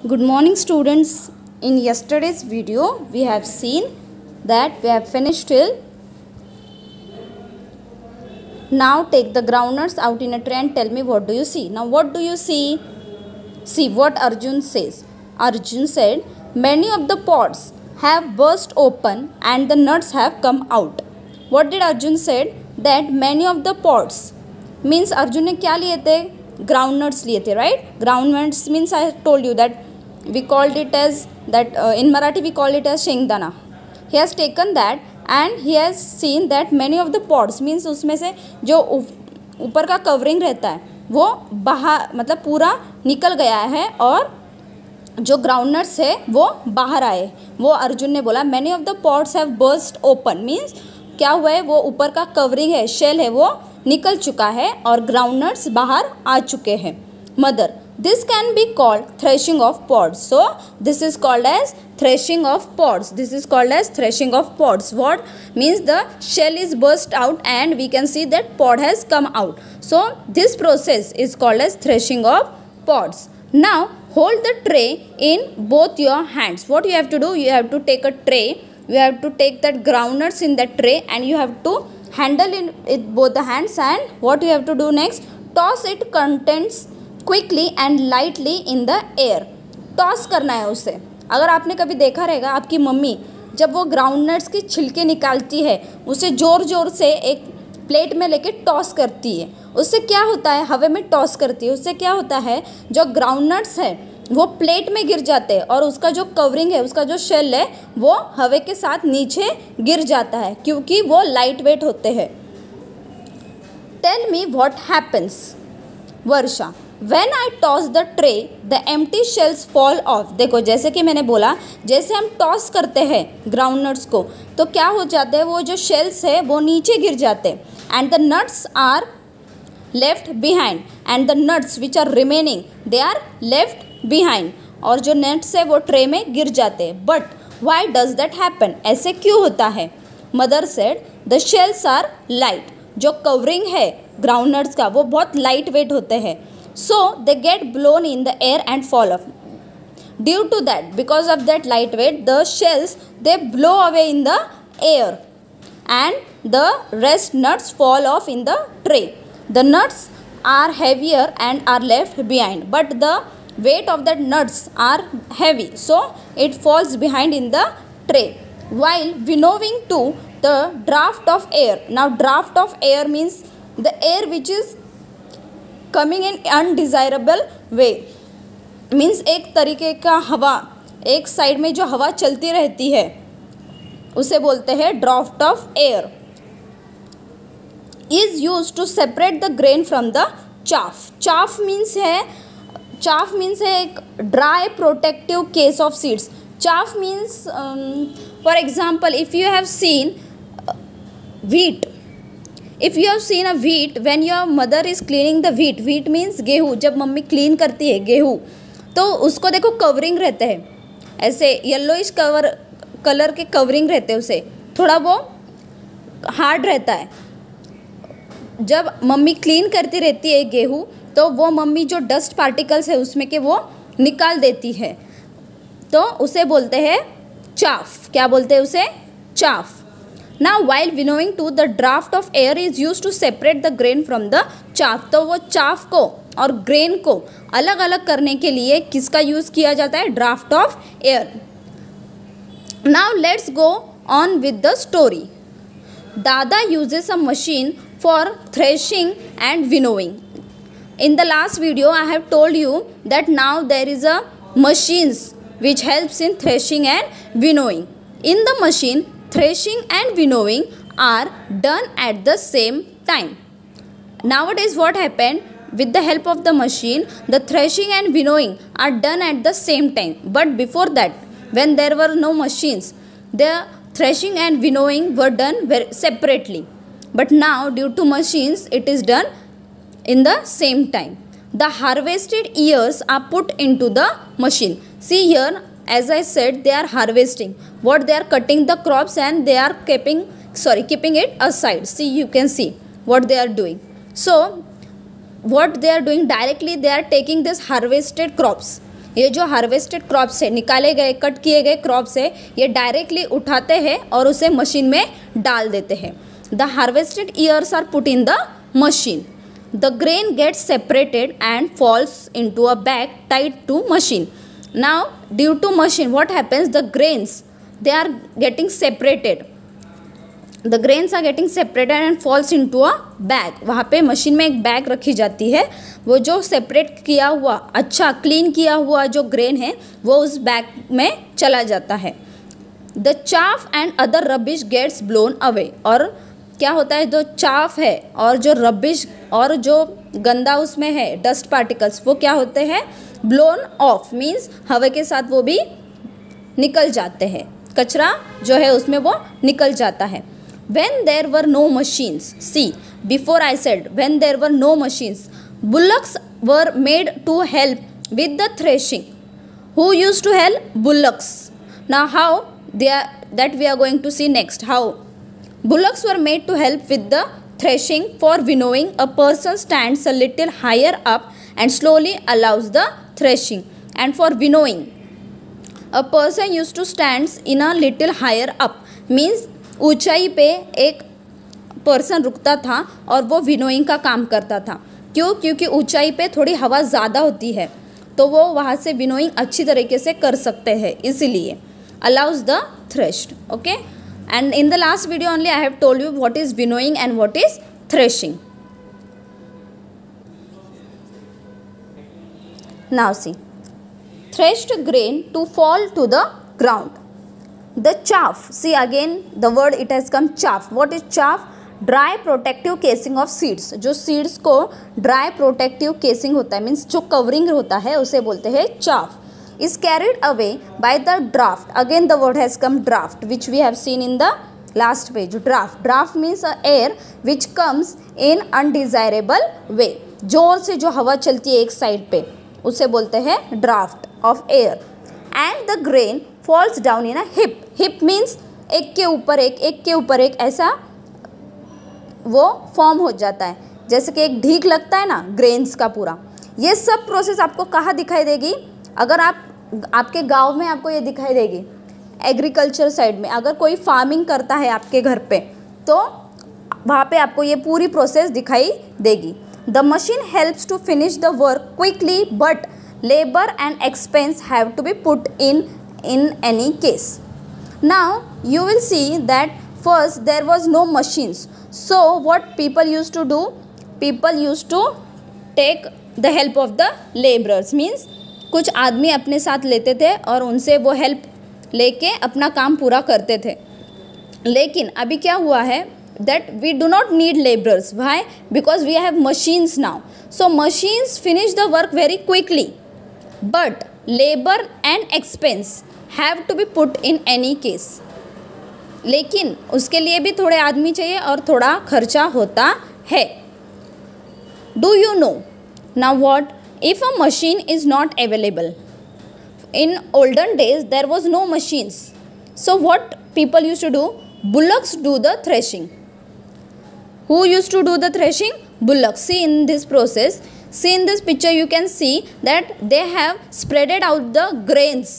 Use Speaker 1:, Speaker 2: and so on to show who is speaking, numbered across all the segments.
Speaker 1: Good morning students. In yesterday's video we have seen that we have finished till now. Take the groundnuts out in a tray and tell me what do you see. Now what do you see? See what Arjun says. Arjun said many of the pods have burst open and the nuts have come out. What did Arjun said? That many of the pods means Arjun ने क्या लिए थे? Groundnuts लिए थे, right? Groundnuts means I told you that we called it as that in Marathi we call it as शेंगदाना. He has taken that and he has seen that many of the pods means उसमें से जो ऊपर का covering रहता है वो बाहर मतलब पूरा निकल गया है और जो ग्राउंडनट्स है वो बाहर आए. वो अर्जुन ने बोला many of the pods have burst open means क्या हुआ है, वो ऊपर का कवरिंग है शेल है वो निकल चुका है और ग्राउंडनट्स बाहर आ चुके हैं. Mother, this can be called threshing of pods. So this is called as threshing of pods. This is called as threshing of pods. What means the shell is burst out and we can see that pod has come out. So this process is called as threshing of pods. Now hold the tray in both your hands. What you have to do? You have to take a tray. You have to take that groundnuts in that tray and you have to handle it with both the hands. And what you have to do next? Toss it contents quickly and lightly in the air. Toss करना है उसे. अगर आपने कभी देखा रहेगा आपकी mummy जब वो ग्राउंडनट्स की छिलके निकालती है उसे ज़ोर ज़ोर से एक प्लेट में लेके टॉस करती है. उससे क्या होता है, हवा में टॉस करती है, उससे क्या होता है जो ग्राउंडनट्स है वो प्लेट में गिर जाते हैं और उसका जो कवरिंग है उसका जो शेल है वो हवा के साथ नीचे गिर जाता है क्योंकि वो लाइट वेट होते हैं. Tell me what happens. Varsha, When I toss the tray, the empty shells fall off. देखो जैसे कि मैंने बोला जैसे हम टॉस करते हैं ग्राउंडनट्स को तो क्या हो जाते हैं, वो जो शेल्स है वो नीचे गिर जाते हैं. And the nuts are left behind and the nuts which are remaining they are left behind. और जो नट्स है वो ट्रे में गिर जाते हैं. But why does that happen? ऐसे क्यों होता है? Mother said the shells are light. जो कवरिंग है ग्राउंडनट्स का वो बहुत लाइट वेट होते हैं. So they get blown in the air and fall off. Due to that, because of that light weight, the shells they blow away in the air and the rest nuts fall off in the tray. The nuts are heavier and are left behind, but the weight of that nuts are heavy, so it falls behind in the tray. While winnowing to the draft of air. Now draft of air means the air which is coming in undesirable way means एक तरीके का हवा एक side में जो हवा चलती रहती है उसे बोलते हैं draught of air. Is use to separate the grain from the chaff. Chaff means है एक dry protective case of seeds. Chaff means for example if you have seen wheat. If you have seen a wheat, when your mother is cleaning the wheat means गेहूँ. जब mummy clean करती है गेहूँ तो उसको देखो कवरिंग रहते हैं ऐसे येलोइश कलर के कवरिंग रहते हैं. उसे थोड़ा वो हार्ड रहता है. जब मम्मी क्लीन करती रहती है गेहूँ तो वो मम्मी जो डस्ट पार्टिकल्स है उसमें के वो निकाल देती है तो उसे बोलते हैं चाफ. क्या बोलते हैं उसे? Chaff. Now while winnowing to the draft of air is used to separate the grain from the chaff. तो वो चाफ को और ग्रेन को अलग अलग करने के लिए किसका यूज़ किया जाता है? Draft of air. Now let's go on with the story. Dada uses a machine for threshing and winnowing. In the last video I have told you that now there is a machines which helps in threshing and winnowing. In the machine threshing and winnowing are done at the same time. Nowadays what happened, with the help of the machine the threshing and winnowing are done at the same time. But before that when there were no machines the threshing and winnowing were done very separately. But now due to machines it is done in the same time. The harvested ears are put into the machine. See here, as I said, they are harvesting. What they are cutting the crops and they are keeping it aside. See, you can see what they are doing. So what they are doing directly, they are taking this harvested crops ये जो harvested crops है, निकाले गए cut किए गए crops है, ये directly उठाते हैं और उसे मशीन में डाल देते हैं. The harvested ears are put in the machine. The grain gets separated and falls into a bag tied to machine. Now due to machine what happens, the grains they are getting separated. The grains are getting separated and falls into a bag. वहाँ पे machine में एक bag रखी जाती है. वो जो separate किया हुआ, अच्छा क्लीन किया हुआ जो ग्रेन है वो उस बैग में चला जाता है. The chaff and other rubbish gets blown away. और क्या होता है, जो चाफ है और जो रबिश और जो गंदा उसमें है डस्ट पार्टिकल्स, वो क्या होते हैं, ब्लोन ऑफ. मीन्स हवा के साथ वो भी निकल जाते हैं. कचरा जो है उसमें वो निकल जाता है. When there were no machines, see, before I said when there were no machines, bullocks were made to help with the threshing. Who used to help? Bullocks. Now how they are, that we are going to see next. How bullocks were made to help with the threshing. For winnowing, a person stands a little higher up and slowly allows the threshing. And for winnowing, a person used to stand in a little higher up, means ऊंचाई पे एक person रुकता था और वो winnowing का काम करता था. क्यों? क्योंकि ऊंचाई पे थोड़ी हवा ज़्यादा होती है तो वो वहाँ से विनोइंग अच्छी तरीके से कर सकते हैं, इसीलिए allows the threshed. Okay, and in the last video only I have told you what is winnowing and what is threshing. Now see, threshed grain to fall to the ground. The chaff, see again the word it has come, chaff. What is chaff? Dry protective casing of seeds. जो seeds को dry protective casing होता है, means जो covering होता है उसे बोलते हैं chaff. Is carried away by the draft. Again the word has come, draft, which we have seen in the last page. Draft means air which comes in undesirable way. जोर से जो हवा चलती है एक साइड पे उसे बोलते हैं draft of air. And the grain falls down in a heap. Heap means एक के ऊपर एक, एक के ऊपर एक, ऐसा वो फॉर्म हो जाता है. जैसे कि एक ढीक लगता है ना ग्रेन्स का पूरा. ये सब प्रोसेस आपको कहाँ दिखाई देगी? अगर आपके गांव में आपको ये दिखाई देगी, एग्रीकल्चर साइड में. अगर कोई फार्मिंग करता है आपके घर पे तो वहाँ पे आपको ये पूरी प्रोसेस दिखाई देगी. The machine helps to finish the work quickly but labor and expense have to be put in any case. Now you will see that first there was no machines, so what people used to do, people used to take the help of the laborers. means कुछ आदमी अपने साथ लेते थे और उनसे वो help लेके अपना काम पूरा करते थे. लेकिन अभी क्या हुआ है, that we do not need laborers. Why? Because we have machines now. So machines finish the work very quickly. But labor and expense have to be put in any case. लेकिन उसके लिए भी थोड़े आदमी चाहिए और थोड़ा खर्चा होता है. Do you know now what if a machine is not available? In olden days there was no machines. So what people used to do? Bullocks do the threshing. Who used to do the threshing? Bullocks. See in this process. See in this picture you can see that they have spreaded out the grains.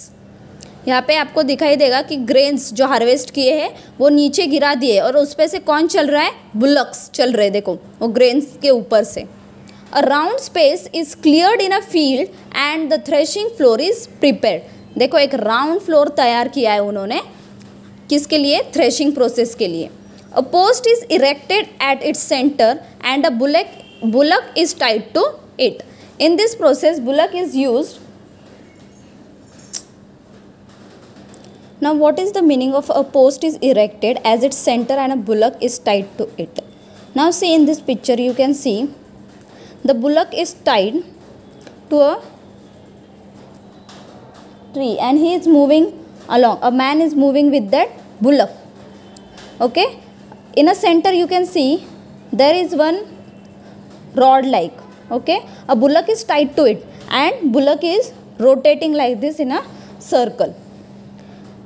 Speaker 1: यहाँ पे आपको दिखाई देगा कि grains जो harvest किए हैं वो नीचे गिरा दिए और उस पे से कौन चल रहा है? बुलक्स चल रहे. देखो वो ग्रेन्स के ऊपर से. अ round space is cleared in a field and the threshing floor is prepared. देखो एक राउंड फ्लोर तैयार किया है उन्होंने, किसके लिए? थ्रेशिंग प्रोसेस के लिए. अ post is erected at its centre and a bullock is tied to it. In this process bullock is used. Now what is the meaning of a post is erected as its center and a bullock is tied to it? Now see in this picture you can see the bullock is tied to a tree and he is moving along. A man is moving with that bullock. Okay, in a center you can see there is one rod like. Okay, a bullock is tied to it and bullock is rotating like this in a circle.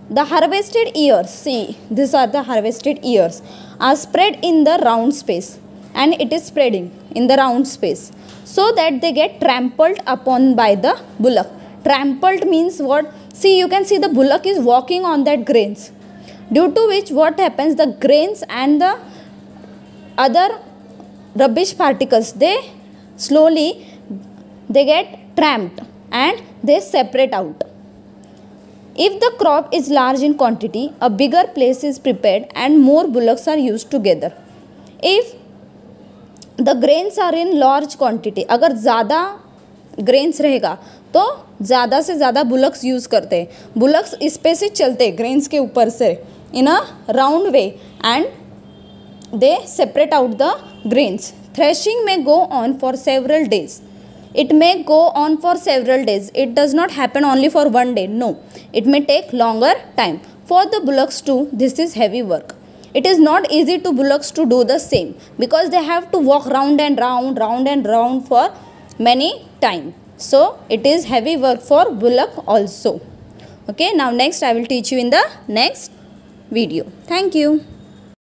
Speaker 1: The harvested ears, see these are the harvested ears, are spread in the round space and it is spreading in the round space so that they get trampled upon by the bullock. trampled means what? See, you can see the bullock is walking on that grains, due to which what happens, the grains and the other rubbish particles, they slowly they get tramped and they separate out. If the crop is large in quantity, a bigger place is prepared and more bullocks are used together. If the grains are in large quantity, अगर ज़्यादा grains रहेगा तो ज़्यादा से ज़्यादा bullocks use करते हैं. bullocks इस पे से चलते grains के ऊपर से in a round way and they separate out the grains. Threshing may go on for several days. It may go on for several days. It does not happen only for one day. No, it may take longer time. For the bullocks too, this is heavy work. It is not easy to bullocks to do the same because they have to walk round and round for many time. So it is heavy work for bullock also. Okay, now next I will teach you in the next video. Thank you.